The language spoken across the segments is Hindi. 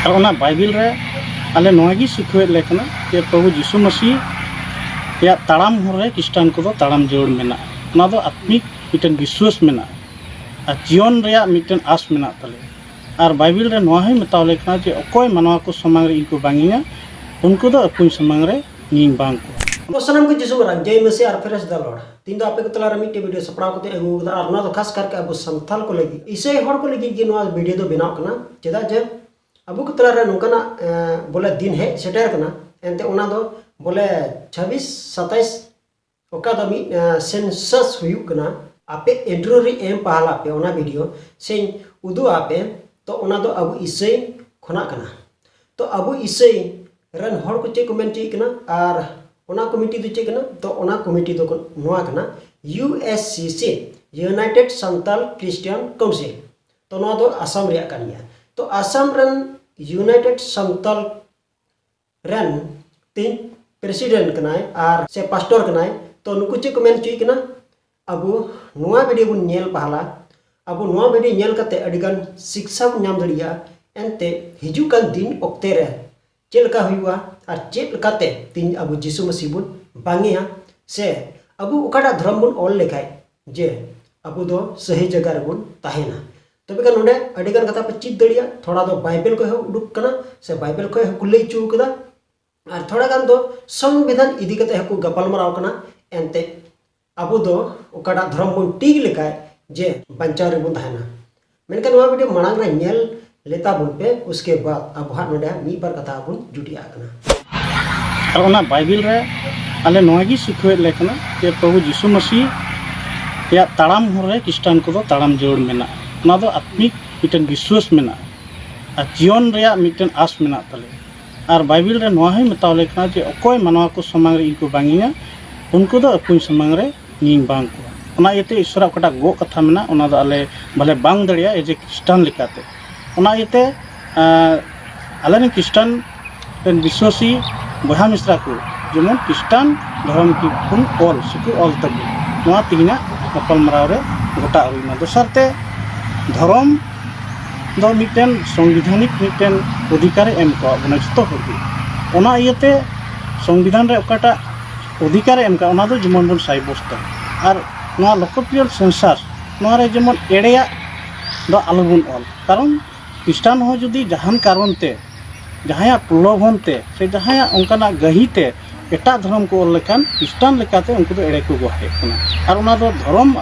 और ओना बाइबिल रे आले नोगी सिखवे लेकना जे प्रभु यीशु मसीह या ताड़ाम हर रे क्रिस्टियन को ताड़ाम जरूर मेना ओना दो आत्मिक मिटन विश्वास मेना और जीवन रे मिटन आस मेना तले और बाइबिल रे नोहा ही मेताव लेकना जे अकोय मानवा को समांग रे इनको बांगिया उनको दो अपुन समांग रे नींग बांग को तो सनम को जिसु मरन जय मसीह और फ्रेश द लॉर्ड तीन दो आपे को तला रे वीडियो सपड़ा को ते अगु और ना तो खास करके अब संथाल को लगी इसे हर को लगी कि नोआ वीडियो दो बनाव कना चेदा जे अबु को तला रे नोकना बोले दिन है सेटर कना एनते ओना दो बोले 26 27 ओका दो मी सेंसस हुयु कना आपे एंट्री एम पहला पे ओना वीडियो से उदु आपे तो ओना दो अबु इसे खना कना तो अबु इसे रन हर को चे कमेंट ची कना और ओना कमिटी दो चे कना तो ओना कमिटी दो नोआ कना USCC United Santal Christian Council तो नोआ दो असम रे कानिया तो असम रन यूनाइटेड संताल रन तीन प्रेसिडेंट कनाय और से पास्टर कनाय तो नुकु चे कमेंट ची कना अबु नोआ वीडियो बुन नेल पहला अबु नोआ वीडियो नेल कते अडिगन शिक्षा बुन नाम दड़िया एनते हिजुकन दिन ओक्ते रे चेलका हुआ और चेलकाते तीन अबु यीशु मसीह बुन बांगिया से अबु उकाटा धर्म बुन ऑल लेखाय जे अबु दो सही जगह रे बुन ताहेना तबे का नोडे अडिगन कथा पे चित दड़िया थोड़ा दो बाइबल को उडुक कना से बाइबल को कुलई चू कदा और थोड़ा गान दो संविधान इदी कते हकु गपाल मराव कना एनते अबु दो उकाटा धर्म बुन टीक लेखाय जे बंचाव रे बुन ताहेना मेनका नोआ वीडियो मांग रे नेल लेता बुन पे उसके बाद अब हाथ नोडे मी बार कथा बुन जुटिया कना और ओना बाइबिल रे आले नोगी सिखवे लेकना जे प्रभु यीशु मसीह या ताड़ाम हर रे क्रिस्टियन को ताड़ाम जरूर मेना ओना दो आत्मिक मिटन विश्वास मेना और जीवन रे मिटन आस मेना तले और बाइबिल रे नोहा ही मेताव लेकना जे अकोय मानवा को समांग रे इनको बांगिया उनको दो अपुन समांग रे नींग बांग को ओना इते ईश्वर कटा गो कथा मेना ओना दो आले भले बांग दड़िया एजे क्रिस्टियन लेकाते ओना इते आले ने क्रिस्टियन रेन विश्वासी बहा मिश्रा को जेमन क्रिस्टियन धर्म की पुन ऑल सुकु ऑल तक नोआ तिना गपाल मराव रे गोटा हुईना दोसरते धर्म दो मिटन संविधानिक मिटन अधिकार एम को बना जतो होगी ओना इयते संविधान रे ओकाटा अधिकार एम का ओना दो जेमन बन साइबोस्ता और नोआ लोकप्रिय सेंसस नोआ रे जेमन एड़ेया दो आलोबन ऑल कारण क्रिस्टियन हो जदि जहान कारण ते जहाया प्रलोभन ते से जहाया उनकाना गहीते एटा धर्म को लेकान क्रिस्टियन लेकाते उनको एड़े को गोहे कना और ओना दो धर्म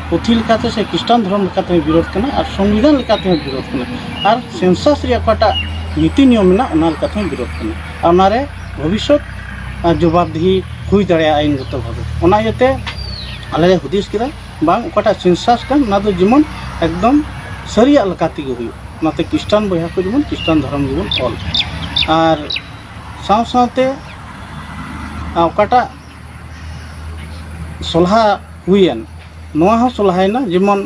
पुथी लेकाते से क्रिस्टियन धर्म लेकाते विरोध कना और संविधान लेकाते विरोध कना और सेंसस रे कटा नीति नियम ना ओना लेकाते विरोध कना और ओना रे भविष्य जवाबदेही हुई दाड़े आईनगत भावे ओना इते आले हुदिस केदा बांग कटा सेंसस का ना दो जेमन एकदम सरिया लेकाते गे हुई नाते क्रिस्टियन बहा को जेमन क्रिस्टियन धर्म जेमन ऑल और साव सावते ओकाटा सलाहा हुईन नोआ हो सलाहायना जेमन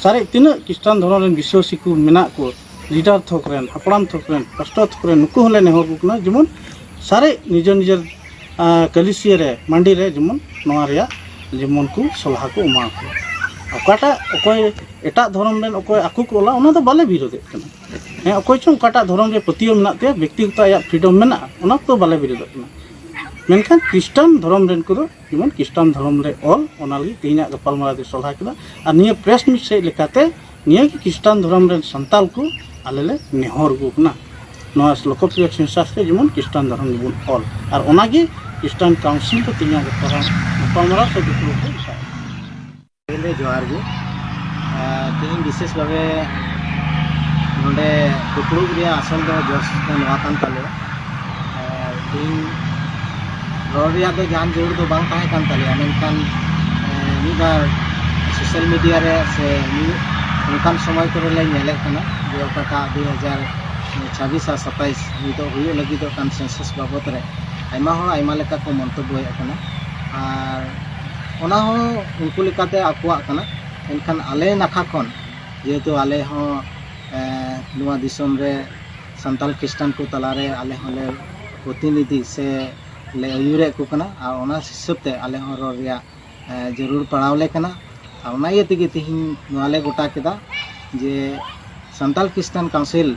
सारे तीना क्रिस्टियन धर्म रेन विश्वासी को मेना को लीडर थोकरेन हपड़ाम थोकरेन पास्टर थोकरेन नुकु हले नेहर को कना जेमन सारे निजर निजर कलिसिया रे मंडी रे जेमन नोआ रेया जेमन को सलाहा को एमा को ओकाटा अकोय एटा धर्म रेन अकोय आकु को ओला ओना दो बाले विरोध कना हे अकोय चों ओकाटा धर्म रे पतियो मेना ते व्यक्तिगत आया फ्रीडम मेना ओना तो बाले विरोध कना मेनखान क्रिस्टियन धर्म रेन को जेमन क्रिस्टियन धर्म रे ऑल ओना लगी तेना गपाल मारा दे सलाहा केदा और निया प्रेस मिट से लेकाते निया कि क्रिस्टियन धर्म रेन संताल को आले ले नेहर को कना नोआ लोकप्रिय सेंसस के जेमन क्रिस्टियन धर्म जेमन ऑल और ओनागी क्रिस्टियन काउंसिल को तेना गपाल मारा से दुपुर को पहले जोहार गे तीन विशेष भावे नोडे दुपुर रे आसल दो जोस नोआ कान ताले तीन रोडिया तो जान जोड़ तो बांग ताहे कान ताले मेनखान निबार सोशल मीडिया रे से उनकान समय को ले नेले कना जे ओकाटा 2026 और 27 नितो हुयो लगी तो कान सेंसस बाबत रे आइमा हो आइमा लेका को मंतब्य कना और ओना हो उनको लेकाते आकुआ कना एनखान आले नाखा खन जेहेतु आले हो नोआ दिसम रे संताल क्रिस्टियन को तलारे आले होले प्रतिनिधि से ले अयुरे को कना और ओना हिसाब ते आले हो रो रिया जरूर पड़ावले कना और ओना ये तिगे तिहिन नोआले गोटा केदा जे Santal Christian council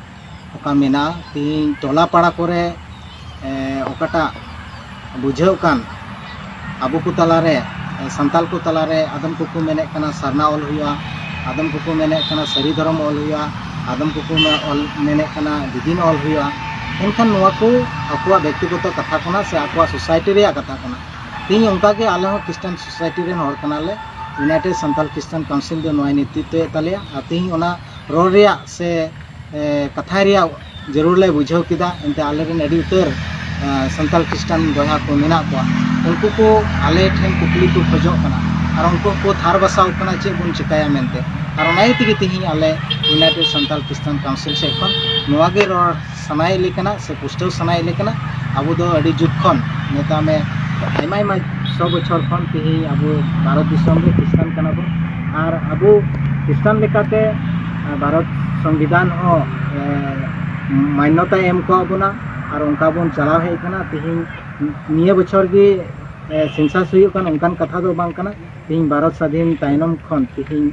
oka mena ting tola para kore okata bujhau kan abu ku talare santal ku talare adam ku menek kana sarna ol huya adam ku menek kana sari dharam ol huya adam ku menek kana didin ol huya enkan noa ku akwa ব্যক্তিগত কথা kana se akwa society re katha kana ting onka ge ale ho Christian society ren hor kana le United Santal Christian Council do noa netitwe talea ting ona ror ria se katha ria jarur le bujhau kida ente ale ren adi utar santal Christian boya ko mena ko unku ko ale then kukli ko khojok kana ar unku ko thar basaw kana che bun chikaya mente ar onai tigi tihi ale United Santal Christian Council se khon noa ge ror sanai lekana se pustaw sanai lekana abu do adi juk khon neta me aimai 100 বছর khon tihi abu bharat disam re Christian kana bo ar abu Christian lekate bharat সংবিধান ho मान्यता एम को abuna আর उनका बन चलाव है कना तिहिं निया बछर गे सेंसास हुई कन उनकान कथा दो बांग कना तिहिं भारत स्वाधीन तायनम खन तिहिं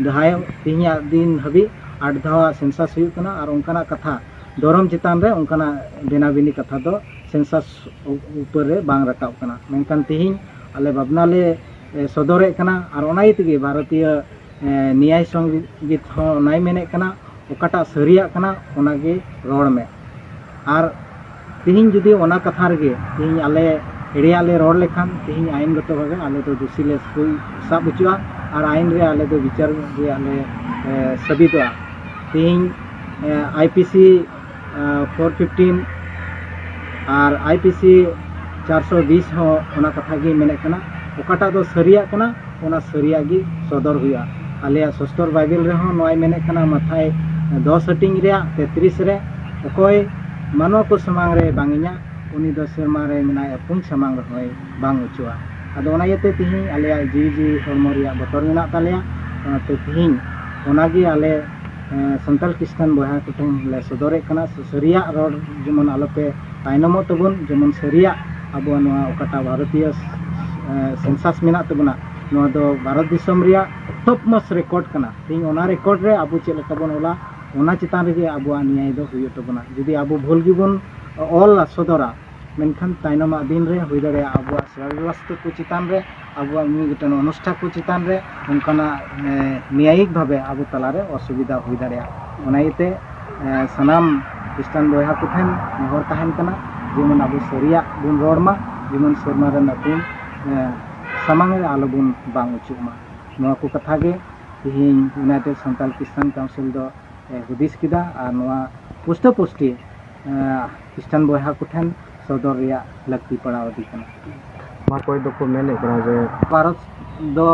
दहाय तिहिं दिन हबी 8 धावा सेंसास हुई कना और उनकाना कथा धर्म चितान रे उनकाना बेनाबिनी कथा दो सेंसास ऊपर रे बांग रकाव कना मेनकान तिहिं आले बाबना ले सदरे कना और ओनाई तिगे भारतीय न्याय संगीत हो नाय मेने कना ओकाटा सरिया कना ओनागे रोड में और तिहिं जुदी ओना कथा रे तिहिं आले एड़िया ले रोड लेखान तिहिं आईनगत भावे आले तो दोषी ले साब उचुआ और आईन रे आले तो विचार रे आले सबितवा तिहिं IPC 415 और IPC 420 हो ओना कथा गे मेने कना ओकाटा दो सरिया कना ओना सरिया गे सदर हुआ आले सस्तर बाइबल रे हो नय मेने कना माथाय 10 सेटिंग रे 33 रे ओकोय मानव को समांग रे बांगिया उनी दो सेमा रे मेनाय पुन समांग रे बांग उचुआ आदो ओना यते तिहि आले जी हरमो रिया बतर मेना तालेया ते तिहि ओनागे आले संताल क्रिश्चियन बहा कुठें ले सदरे कना सरिया रोड जेमन आलोपे तायनमो तबुन जेमन सरिया अबो नोआ ओकाटा भारतीय सेंसास मेना तबुना नोआ दो भारत दिसम रिया टॉप मोस्ट रिकॉर्ड कना तिहि ओना रिकॉर्ड रे अबो चेल तबन ओला ओना चितान रे अबो न्याय दो हुयो तबना जदि अबो भूल गिबन ऑल सदरा मेनखान तायनमा दिन रे हुई दाड़े अबो सर्वस्व को चितान रे अबो मी गटन अनुष्ठान को चितान रे उनकाना न्यायिक भावे अबो तलारे असुविधा हुई दाड़े ओनाइते सनाम क्रिश्चियन बहा को ठेन नेहर ताहेन कना जेमन अबो सरिया बुन रोडमा जेमन शर्मा रे नतुन सामांग रे आलो बुन बांग उचुमा नोआ को कथा गे तिहिं यूनाइटेड संताल क्रिश्चियन काउंसिल दो हुदिस किदा और नोआ पुष्ट पुष्टि क्रिश्चियन बहा को ठेन सदर रिया लगती पड़ाव दी कना मा कोई दो को मेने करा जे भारत दो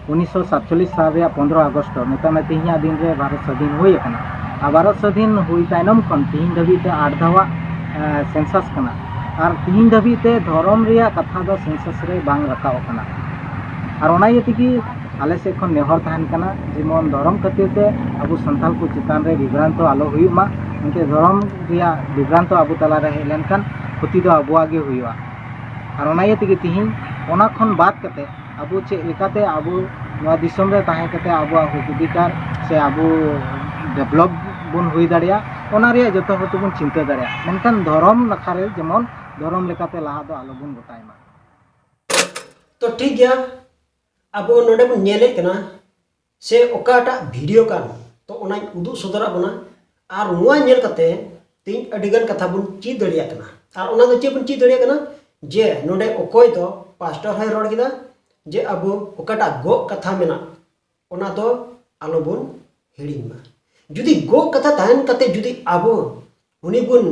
1947 साल रे 15 अगस्त नेता में तिहिया दिन रे भारत स्वाधीन हुई कना आ भारत स्वाधीन हुई तायनम खन तिहिं धबी ते 8 धावा सेंसस कना और तिहिं धबी ते धर्म रिया कथा दो सेंसस रे बांग रखाव कना और ओना यति की आले से खन नेहर ताहन कना जेमन धर्म खातिर ते अबो संताल को चितान रे विभ्रांत आलो हुईमा उनके धर्म रिया विभ्रांत अबो तला रे हेलेनखान खुती दो अबुआगे हुआ और ओना यति तिहिं ओना खन बात कते अबो चे लेकाते अबो नोआ दिसम रे ताहे कते अबो अधिकार से अबो डेवलप बन हुई दाड़िया ओना रे जतो हतो बन चिंता दाड़िया मेनखान धर्म नखारे जेमन धर्म लेकाते लाहा दो आलो बन गोटायमा तो ठीक गया अबो नोडे बन नेले कना से ओकाटा वीडियो कान तो ओना उदु सदरा बना और नोआ नेल कते तीन अडिगन कथा बन ची दाड़िया कना और ओना दो चे बन ची दाड़िया कना जे नोडे ओकोय दो पास्टर है रोड किदा जे अबो ओकाटा गो कथा मेना ओना दो आलो बन हिड़िमा जुदी गो कथा ताहन कते जुदी अबो उनी बन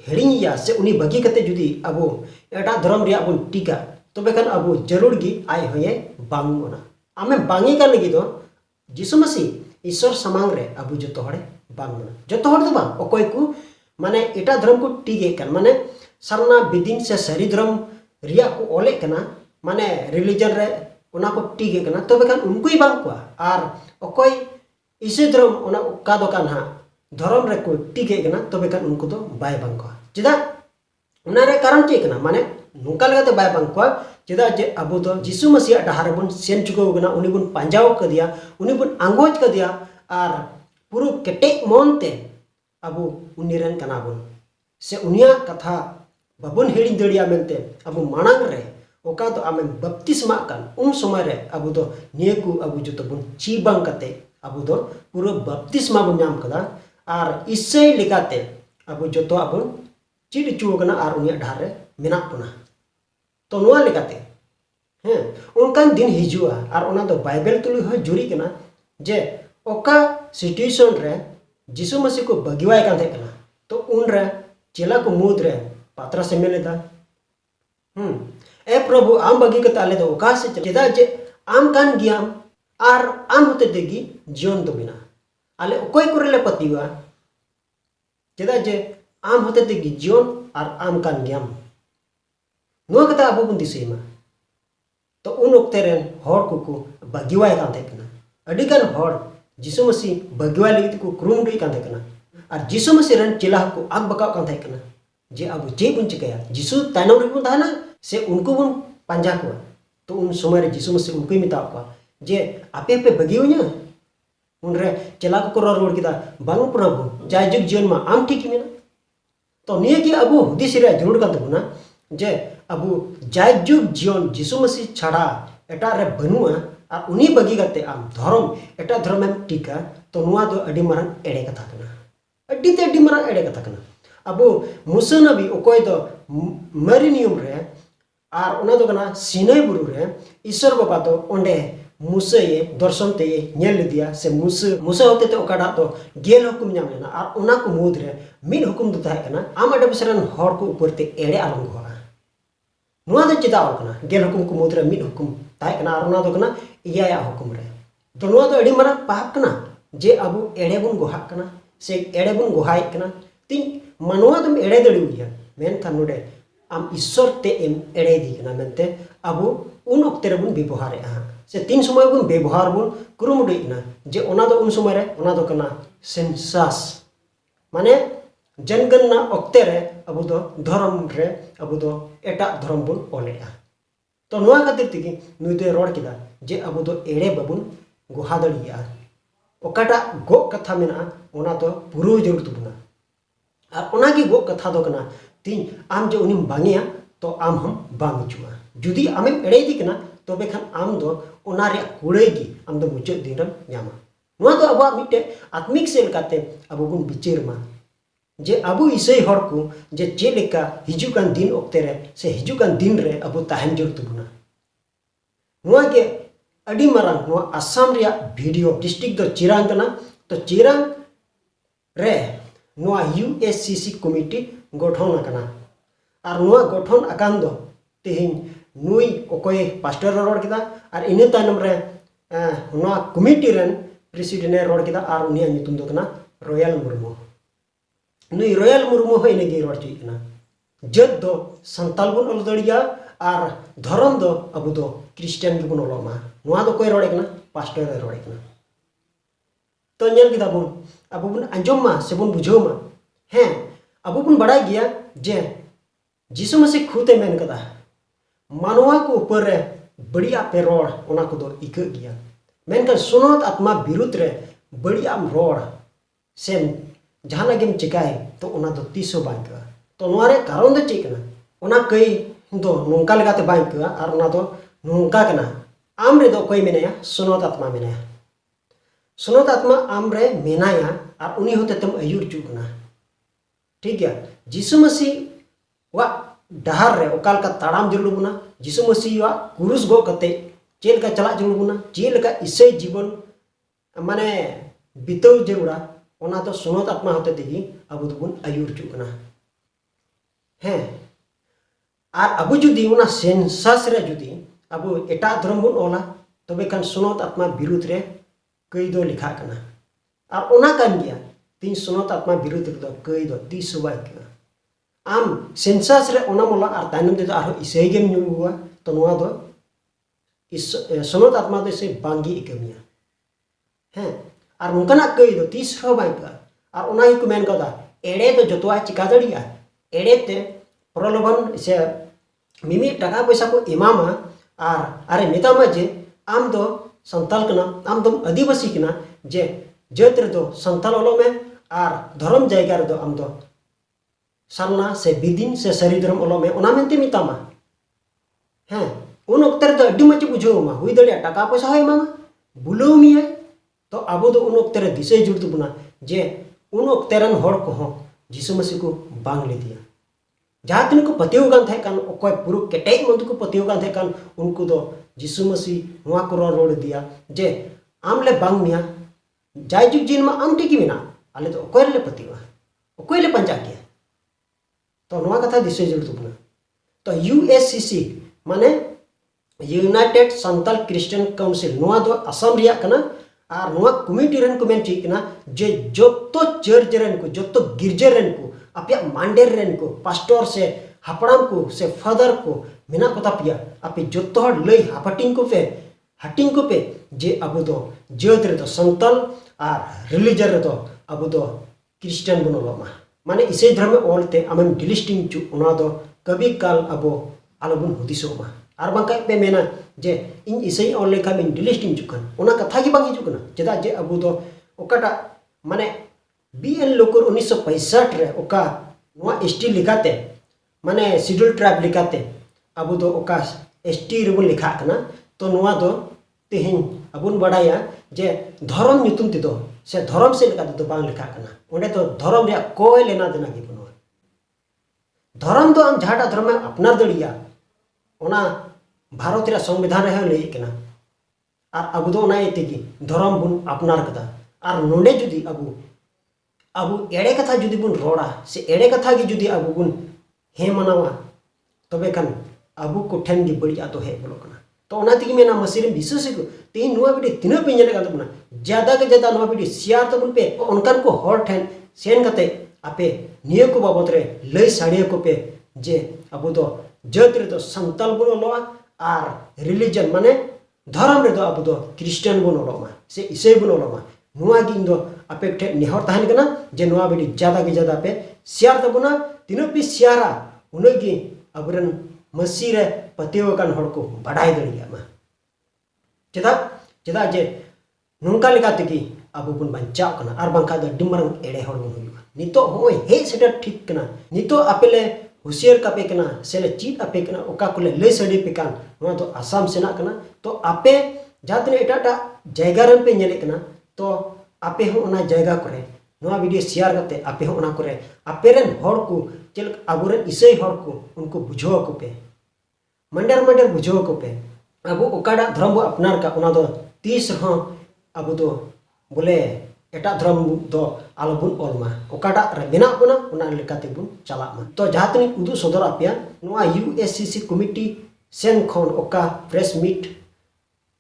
हिड़िया से उनी बगी कते जुदी अबो एटा धर्म रिया बन टीका तबे खान अबो जरूर गी आय होये बांगोना आमे बांगी का लगी दो जिसु मसीह ईश्वर समांग रे अबो जतो हड़े बांगोना जतो हड़ दो बा ओकोय को माने एटा धर्म को टीके कन माने सरना बिदिन से सरी धर्म रिया को ओले कना माने रिलीजन रे ओना को टीके कना तबे खान उनको ही बांग को और ओकोय इसे धर्म ओना का दो कान हा धर्म रे को टीके कना तबे खान उनको तो बाय बांग को चिदा ओना रे कारण चे कना माने नुका लगाते बाय बांग को चिदा जे अबो तो जिसु मसीह डहार बन सेन चुको गना उनी बन पांजाव क दिया उनी बन आंगोज क दिया और पुरु केटे मोनते अबो उन्नीरेन कनाबुन से उनिया कथा बाबुन हिड़ी दड़िया मेनते अबो मांग रे ओका तो आमे बपतिस्मा कान उन समय रे अबो दो नियकु अबो जतो बुन चीबांग कते अबो दो पूरा बपतिस्मा बुन नाम कदा आर इससे लेकाते अबो जतो अबो चिड़ चुगना आर उनिया ढार रे मेना पुना तो नोआ लेकाते हैं उनकान दिन हिजुआ आर ओना दो बाइबल तुलु ह जुरी कना जे ओका सिचुएशन रे जिसु मसीह को बगिवाय कान थे कना तो उन रे चेला को मुद रे पात्रा से मिलेदा ए प्रभु आम बगी कता आले दो ओका से चेदा जे आम कान गियाम आर आम होते देगी जीवन दो बिना आले ओकोय कुरेले पतिवा चेदा जे आम होते देगी जीवन आर आम कान गियाम नो कता अबो बुन दिसेमा तो उन ओक्ते रेन हर को बगिवाय कान थे कना अडिगान हर जिसु मसीह बगिवाय लगी को क्रुमडुई कान थे कना और जिसु मसीह रेन चेला को आग बकाव कान थे कना जे अब जे बुन चिकाया जिसु ताइनम रे बुन थाना से उनको बुन पांजा को तो उन समय रे जिसु मसीह उनको मिता को जे आपे पे बगियोnya उन रे चेला को रोड किदा बांग प्रभु जाय जुग जीवन में आम ठीक मेना तो निये की अबु हुदिस रे जरूर कान तबुना जे अबु जाय जुग जीवन जिसु मसीह छाड़ा एटा रे बनुआ और उनी बगी गते आम धर्म एटा धर्म में टीका तो नुआ दो अडी मारन एड़े कथा कना अडी ते अडी मारन एड़े कथा कना अबो मूसा नबी ओकोय दो मरी नियम रे और ओना दो कना सिनै बुरु रे ईश्वर बाबा तो ओंडे मूसा ये दर्शन ते नेल दिया से मूसा होते तो ओकाडा तो गेल हुकुम नाम लेना और ओना को मुद रे मिन हुकुम दो ताहे कना आम अडे बसरन हर को ऊपर ते एड़े आलम गोहा नुआ दो चिता कना गेल हुकुम को मुद रे मिन हुकुम ताहे कना और ओना दो कना इया हुकुम रे तो नुआ दो अडी मारा पाप कना जे अबु एड़े बुन गोहा कना से एड़े बुन गोहाय कना तीन मनवा तुम एड़े दड़िया मेन खान नोडे आम ईश्वर ते एम एड़े दी कना मेनते अबु उन ओक्ते रे बुन व्यवहार से तीन समय बुन व्यवहार बुन कुरुमुडुई कना जे ओना दो उन समय रे ओना दो कना सेंसास माने जनगणना ओक्ते रे अबु दो धर्म रे अबु दो एटा धर्म बुन ओलेया तो नोआ खातिर तिगी नुई दे रोड किदा जे अबु दो एड़े बाबुन गोहा दड़िया ओकाटा गो कथा मेना ओना दो पुरु जरूर तुबुना और ओना की गो कथा दो कना तीन आम जो उनिम बांगिया तो आम हम बांग चुआ जुदी आमेम एड़े दी कना तो बेखान आम दो ओना रे कुड़ेगी आम दो मुचाद दिन रम न्यामा नुआ दो अबा मिटे आत्मिक सेल काते अबो बुन बिचेर मा जे अबु इसै हर को जे चेलेका हिजुकान दिन ओक्ते रे से हिजुकान दिन रे अबो ताहन जरूर तुबुना नुआ के अडी मारांग नुआ आसाम रिया वीडियो डिस्ट्रिक्ट दो चिरांग कना तो चिरांग रे नुआ USCC कमिटी गठन कना और नुआ गठन अकान दो तेहिं नुई ओकोय पास्टर रोड किदा और इने तानम रे नुआ कमिटी रेन प्रेसिडेंट ने रोड किदा और उनिया नितुम दो कना रॉयल मुर्मू नुई रॉयल मुर्मू है इने गे रोड चुई कना जद दो संताल बुन ओल दड़िया और धर्म दो अबु दो क्रिश्चियन बुन ओलमा नुआ दो कोय रोड कना पास्टर रे रोड कना तो नेल किदा बुन अबु बुन अंजम मा से बुन बुझो मा हैं अबु बुन बड़ा गया जे जिसु मसीह खुदे मेन कदा मानवा को ऊपर रे बढ़िया पे रोड ओना को दो इक गया मेनकन सुनत आत्मा विरुद्ध रे बढ़िया रोड सेम जहाना गेम चिकाय तो ओना दो तीसो बांक तो नोरे कारण दो चिकना ओना कई दो नोंका लगाते बांक और ओना दो नोंका कना आम रे दो कोई मेनाया सुनत आत्मा मेनाया सुनत आत्मा आम रे मेनाया और उनी होते तुम अयुर चुकना ठीक है जिसु मसीह वा डहार रे ओकाल का ताड़ाम जरूर बुना जिसु मसीह वा कुरुस गो कते चेल का चला जरूर बुना चेल का इससे जीवन माने बितौ जरूरा ओना तो सुनत आत्मा होते दिगी अब दुबुन अयुर चुकना हैं और अब जुदी ओना सेंसास रे जुदी अब एटा धर्म बुन ओला तबे खान सुनत आत्मा विरुद्ध रे कई दो लिखा कना और ओना कान गया तीन सुनत आत्मा विरुद्ध दो कई दो 30 बाय आम सेंसास रे ओना मोला और तानम दे आरो इसै गेम नुवा तो नोआ दो इस सुनत आत्मा दे से बांगी इकमिया हैं और नोकना कई दो 30 बाय और ओना ही को मेन कदा एड़े तो जतवा चिका दड़िया एड़े ते प्रलोभन से मिमी टाका पैसा को इमामा और अरे मेतामा जे आम दो संताल कना आम दो आदिवासी कना जे जत्र दो संताल ओलो में और धर्म जायगा रे दो आम दो सालना से बिदिन से सरी धर्म ओलो में ओना मेनते मितामा हैं उन ओक्ते रे दो अड्डी मच बुझावमा हुई दड़िया टाका पैसा होय मामा बुलाव मिया तो अब दो उन ओक्ते रे दिसे जुड़ तबना जे उन ओक्ते रन हड़ को हो यीशु मसीह को बांग ले दिया जहाँ तीन को पतिव गान थे कान ओकोय पुरु केटेज मंद को पतिव गान थे कान उनको दो यीशु मसीह नुआ को रोड दिया जे आम ले बांग मिया जाय जुग जिन मा आम टिकी बिना आले तो ओकोय ले पतिवा ओकोय ले पंजा किया तो नुआ कथा दिसे जुड़ तबना तो USCC माने यूनाइटेड संताल क्रिश्चियन काउंसिल नुआ दो असम रिया कना और नुआ कमिटी रन को मेन ठीक ना जे जोतो चर्च रन को जोतो गिरजे रन को अपया मांडेर रेन को पास्टर से हापड़ाम को से फादर को मेना को तापिया अपे जोतो हर लई हापटिंग को पे जे अबो दो जेत रे दो संतल और रिलीजन रे दो अबो दो क्रिश्चियन बनोलोमा माने इसे धर्म में ओलते आमेम डिलिस्टिंग चु उना दो कभी काल अबो आलोबुन हुदिसोमा और बांका पे मेना जे इन इसे ओल लेखा में डिलिस्टिंग चुकन उना कथा की बांगी चुकना जेदा जे अबो दो ओकाटा माने BN लोकर 1965 रे ओका नुआ ST लिखाते माने शेड्यूल ट्राइब लिखाते अब दो ओका ST रे बन लिखा कना तो नुआ दो तेहिन अबुन बड़ाया जे धर्म नितुम तिदो से धर्म से लिखा तो बांग लिखा कना ओंडे तो धर्म रे कोई लेना देना की बनो धर्म तो आम झाटा धर्म में अपनार दड़िया ओना भारत रे संविधान रे लई कना और अब दो ना एतेगी धर्म बुन अपनार कदा और नोंडे जुदी अब एड़े कथा जुदी बुन रोड़ा से एड़े कथा की जुदी अब बुन हे मनावा तबे कन अब को ठेन गी बड़ी तो हे बोलो कना तो ओना तिगी मेना मसीरे विश्वास को ते नुआ बिडी तिना पे नेले का बुना ज्यादा के ज्यादा नुआ बिडी शेयर तो बुन पे उनकन को हर ठेन सेन कते आपे निय को बाबत रे लई साड़िया को पे जे अब दो जत रे तो संतल बुन लोआ और रिलीजन माने धर्म रे दो अब दो क्रिश्चियन बुन लोमा से ईसाई बुन लोमा नुआ गी दो आपे ठे निहर तहन कना जे नुआ बिडी ज्यादा के ज्यादा पे शेयर तबुना तीनो पी शेयरा उनगी अबरन मसीह रे पतियो कान हड़ को बढ़ाई दड़िया मा चेदा जे नोंका लेकाते की अब बुन बंचाव कना और बांखा द डिमरंग एड़े हड़ बुन हुइबा नितो होय हे सेटर ठीक कना नितो आपेले हुसियर कापे कना सेले चीट आपे कना ओका कोले ले सडी पे कान नुआ तो आसाम सेना कना तो आपे जातने एटाटा जायगा रन पे नेले कना तो आपे हो ओना जायगा करे नुआ वीडियो शेयर करते आपे हो ओना करे आपेरन हड़ को चल अबुरन इसे हड़ को उनको बुझो को पे मंडर बुझो को पे अब ओकाडा धर्म बो अपनार का ओना दो 30 हो अब दो बोले एटा धर्म दो आलोबुन ओलमा ओकाडा रे बिना बना ओना लेकाते बुन चला मा तो जहातनी उदु सदर आपिया नुआ USCC कमिटी सेन खन ओका प्रेस मीट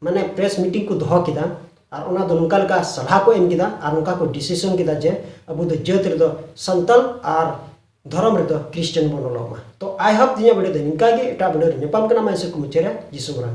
माने प्रेस मीटिंग को दोह किदा और ओना दो नुका लका सलाह को एम किदा और नुका को डिसीजन किदा जे अब दो जत रे दो संतल और धर्म रे दो क्रिश्चियन बनोलोमा तो आई होप दिया वीडियो दे निका के एटा वीडियो रे नेपाल कना माइसे को मुचेरा जिसुमरा।